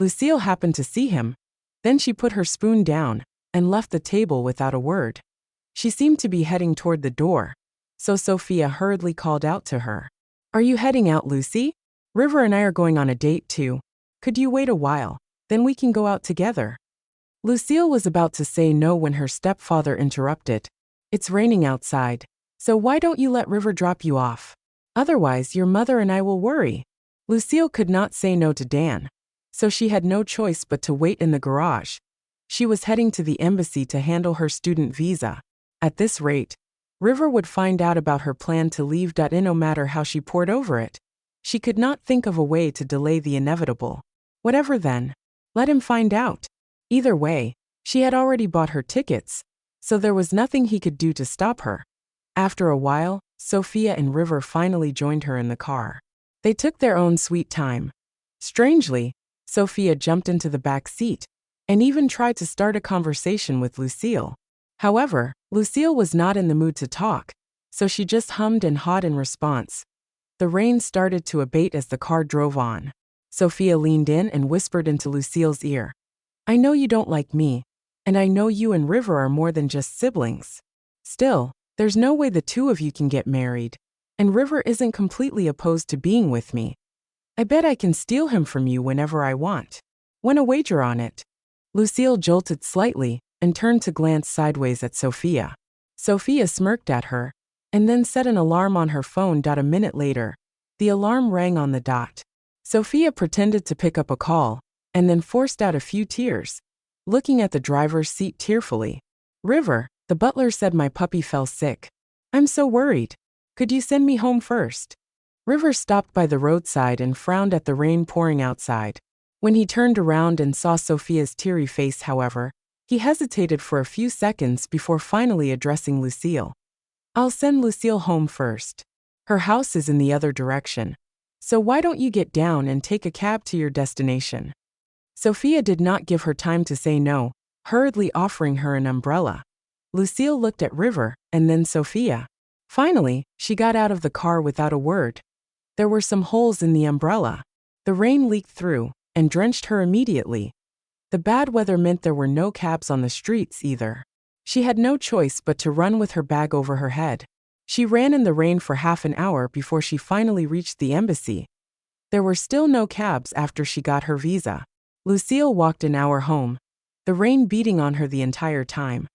Lucille happened to see him. Then she put her spoon down and left the table without a word. She seemed to be heading toward the door, so Sophia hurriedly called out to her. "Are you heading out, Lucy? River and I are going on a date too. Could you wait a while? Then we can go out together." Lucille was about to say no when her stepfather interrupted. "It's raining outside, so why don't you let River drop you off? Otherwise, your mother and I will worry." Lucille could not say no to Dan, so she had no choice but to wait in the garage. She was heading to the embassy to handle her student visa. At this rate, River would find out about her plan to leave. No matter how she pored over it, she could not think of a way to delay the inevitable. Whatever then, let him find out. Either way, she had already bought her tickets, so there was nothing he could do to stop her. After a while, Sophia and River finally joined her in the car. They took their own sweet time. Strangely, Sophia jumped into the back seat and even tried to start a conversation with Lucille. However, Lucille was not in the mood to talk, so she just hummed and hawed in response. The rain started to abate as the car drove on. Sophia leaned in and whispered into Lucille's ear. "I know you don't like me, and I know you and River are more than just siblings. Still, there's no way the two of you can get married, and River isn't completely opposed to being with me. I bet I can steal him from you whenever I want. Wanna wager on it?" Lucille jolted slightly and turned to glance sideways at Sophia. Sophia smirked at her and then set an alarm on her phone. A minute later, the alarm rang on the dot. Sophia pretended to pick up a call and then forced out a few tears, looking at the driver's seat tearfully. "River, the butler said my puppy fell sick. I'm so worried. Could you send me home first?" River stopped by the roadside and frowned at the rain pouring outside. When he turned around and saw Sophia's teary face, however, he hesitated for a few seconds before finally addressing Lucille. "I'll send Lucille home first. Her house is in the other direction, so why don't you get down and take a cab to your destination?" Sophia did not give her time to say no, hurriedly offering her an umbrella. Lucille looked at River and then Sophia. Finally, she got out of the car without a word. There were some holes in the umbrella. The rain leaked through and drenched her immediately. The bad weather meant there were no cabs on the streets either. She had no choice but to run with her bag over her head. She ran in the rain for half an hour before she finally reached the embassy. There were still no cabs after she got her visa. Lucille walked an hour home, the rain beating on her the entire time.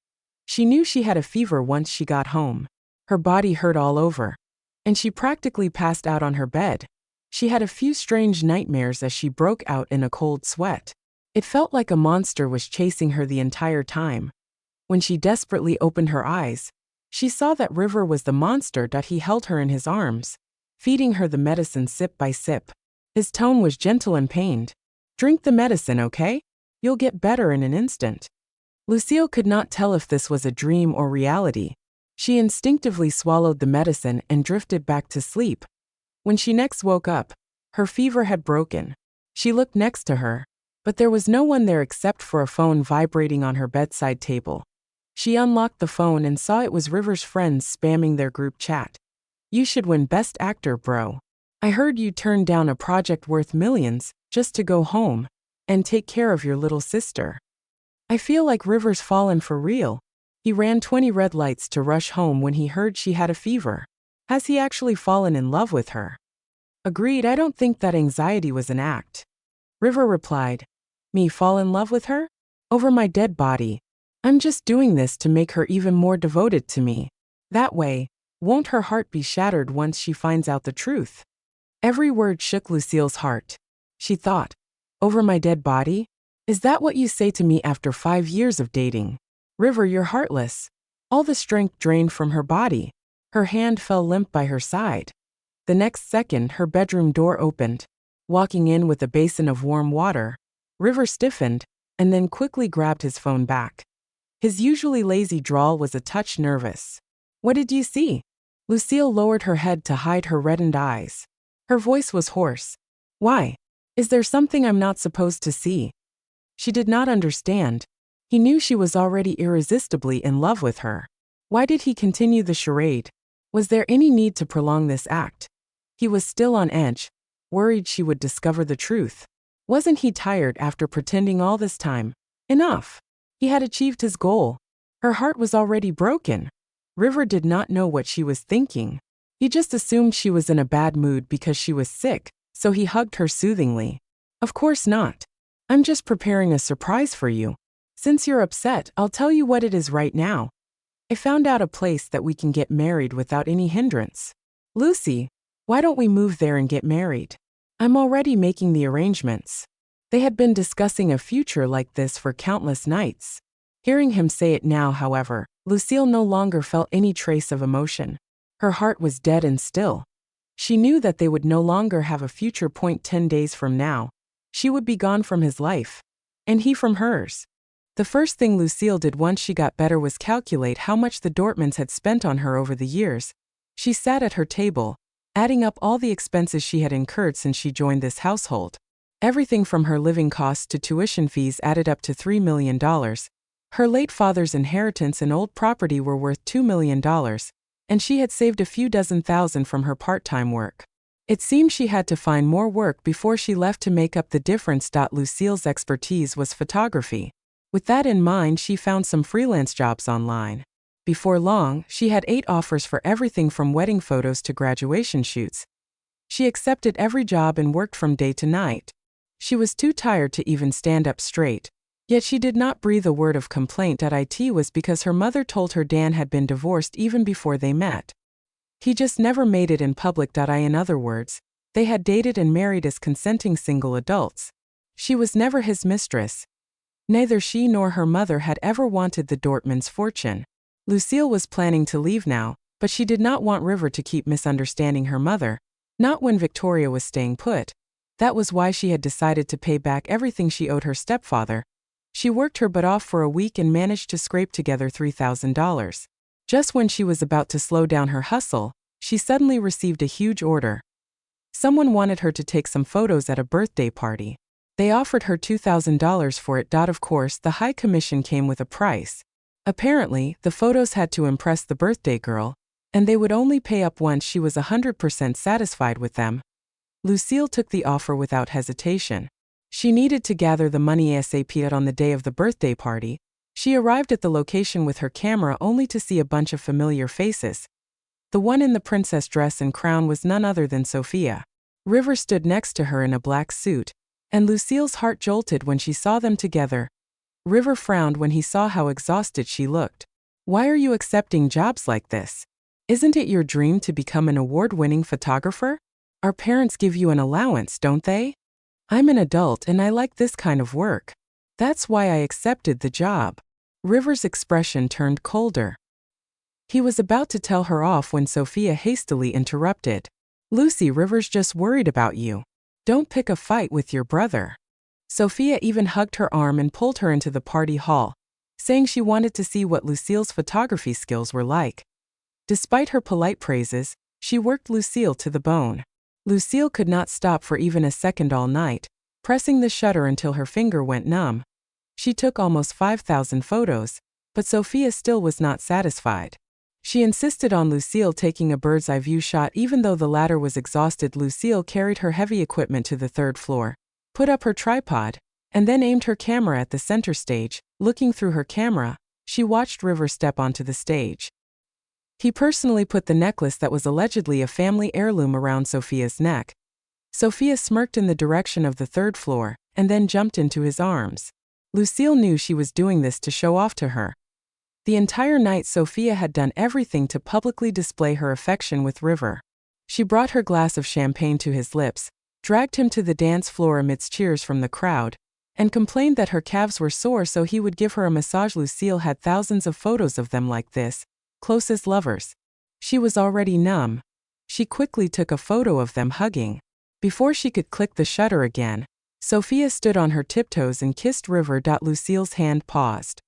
She knew she had a fever once she got home. Her body hurt all over, and she practically passed out on her bed. She had a few strange nightmares as she broke out in a cold sweat. It felt like a monster was chasing her the entire time. When she desperately opened her eyes, she saw that River was the monster. He held her in his arms, feeding her the medicine sip by sip. His tone was gentle and pained. "Drink the medicine, okay? You'll get better in an instant." Lucille could not tell if this was a dream or reality. She instinctively swallowed the medicine and drifted back to sleep. When she next woke up, her fever had broken. She looked next to her, but there was no one there except for a phone vibrating on her bedside table. She unlocked the phone and saw it was River's friends spamming their group chat. "You should win Best Actor, bro. I heard you turned down a project worth millions just to go home and take care of your little sister. I feel like River's fallen for real. He ran 20 red lights to rush home when he heard she had a fever. Has he actually fallen in love with her?" "Agreed, I don't think that anxiety was an act." River replied. "Me fall in love with her? Over my dead body. I'm just doing this to make her even more devoted to me. That way, won't her heart be shattered once she finds out the truth?" Every word shook Lucille's heart. She thought, "Over my dead body? Is that what you say to me after 5 years of dating? River, you're heartless." All the strength drained from her body. Her hand fell limp by her side. The next second, her bedroom door opened. Walking in with a basin of warm water, River stiffened and then quickly grabbed his phone back. His usually lazy drawl was a touch nervous. "What did you see?" Lucille lowered her head to hide her reddened eyes. Her voice was hoarse. "Why? Is there something I'm not supposed to see?" She did not understand. He knew she was already irresistibly in love with her. Why did he continue the charade? Was there any need to prolong this act? He was still on edge, worried she would discover the truth. Wasn't he tired after pretending all this time? Enough. He had achieved his goal. Her heart was already broken. River did not know what she was thinking. He just assumed she was in a bad mood because she was sick, so he hugged her soothingly. Of course not. I'm just preparing a surprise for you. Since you're upset, I'll tell you what it is right now. I found out a place that we can get married without any hindrance. Lucy, why don't we move there and get married? I'm already making the arrangements. They had been discussing a future like this for countless nights. Hearing him say it now, however, Lucille no longer felt any trace of emotion. Her heart was dead and still. She knew that they would no longer have a future. 10 days from now, she would be gone from his life, and he from hers. The first thing Lucille did once she got better was calculate how much the Dortmunds had spent on her over the years. She sat at her table, adding up all the expenses she had incurred since she joined this household. Everything from her living costs to tuition fees added up to $3 million. Her late father's inheritance and old property were worth $2 million, and she had saved a few dozen thousand from her part-time work. It seemed she had to find more work before she left to make up the difference. Lucille's expertise was photography. With that in mind, she found some freelance jobs online. Before long, she had 8 offers for everything from wedding photos to graduation shoots. She accepted every job and worked from day to night. She was too tired to even stand up straight. Yet she did not breathe a word of complaint. It was because her mother told her Dan had been divorced even before they met. He just never made it in public. In other words, they had dated and married as consenting single adults. She was never his mistress. Neither she nor her mother had ever wanted the Dortmunds' fortune. Lucille was planning to leave now, but she did not want River to keep misunderstanding her mother, not when Victoria was staying put. That was why she had decided to pay back everything she owed her stepfather. She worked her butt off for a week and managed to scrape together $3,000. Just when she was about to slow down her hustle, she suddenly received a huge order. Someone wanted her to take some photos at a birthday party. They offered her $2,000 for it. Of course, the high commission came with a price. Apparently, the photos had to impress the birthday girl, and they would only pay up once she was 100% satisfied with them. Lucille took the offer without hesitation. She needed to gather the money ASAP. On the day of the birthday party, she arrived at the location with her camera only to see a bunch of familiar faces. The one in the princess dress and crown was none other than Sophia. River stood next to her in a black suit, and Lucille's heart jolted when she saw them together. River frowned when he saw how exhausted she looked. Why are you accepting jobs like this? Isn't it your dream to become an award-winning photographer? Our parents give you an allowance, don't they? I'm an adult and I like this kind of work. That's why I accepted the job. River's expression turned colder. He was about to tell her off when Sophia hastily interrupted. Lucy, River's just worried about you. Don't pick a fight with your brother. Sophia even hugged her arm and pulled her into the party hall, saying she wanted to see what Lucille's photography skills were like. Despite her polite praises, she worked Lucille to the bone. Lucille could not stop for even a second all night, pressing the shutter until her finger went numb. She took almost 5,000 photos, but Sophia still was not satisfied. She insisted on Lucille taking a bird's-eye view shot even though the latter was exhausted. Lucille carried her heavy equipment to the 3rd floor, put up her tripod, and then aimed her camera at the center stage. Looking through her camera, she watched River step onto the stage. He personally put the necklace that was allegedly a family heirloom around Sophia's neck. Sophia smirked in the direction of the 3rd floor, and then jumped into his arms. Lucille knew she was doing this to show off to her. The entire night Sophia had done everything to publicly display her affection with River. She brought her glass of champagne to his lips, dragged him to the dance floor amidst cheers from the crowd, and complained that her calves were sore so he would give her a massage. Lucille had thousands of photos of them like this, close as lovers. She was already numb. She quickly took a photo of them hugging. Before she could click the shutter again, Sophia stood on her tiptoes and kissed River. Lucille's hand paused.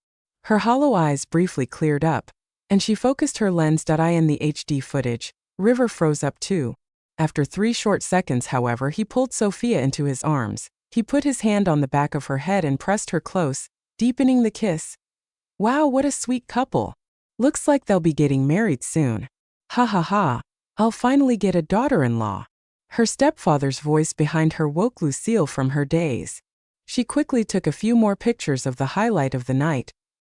Her hollow eyes briefly cleared up, and she focused her lens.eye in the HD footage. River froze up too. After 3 short seconds, however, he pulled Sophia into his arms. He put his hand on the back of her head and pressed her close, deepening the kiss. Wow, what a sweet couple. Looks like they'll be getting married soon. Ha ha ha. I'll finally get a daughter-in-law. Her stepfather's voice behind her woke Lucille from her daze. She quickly took a few more pictures of the highlight of the night,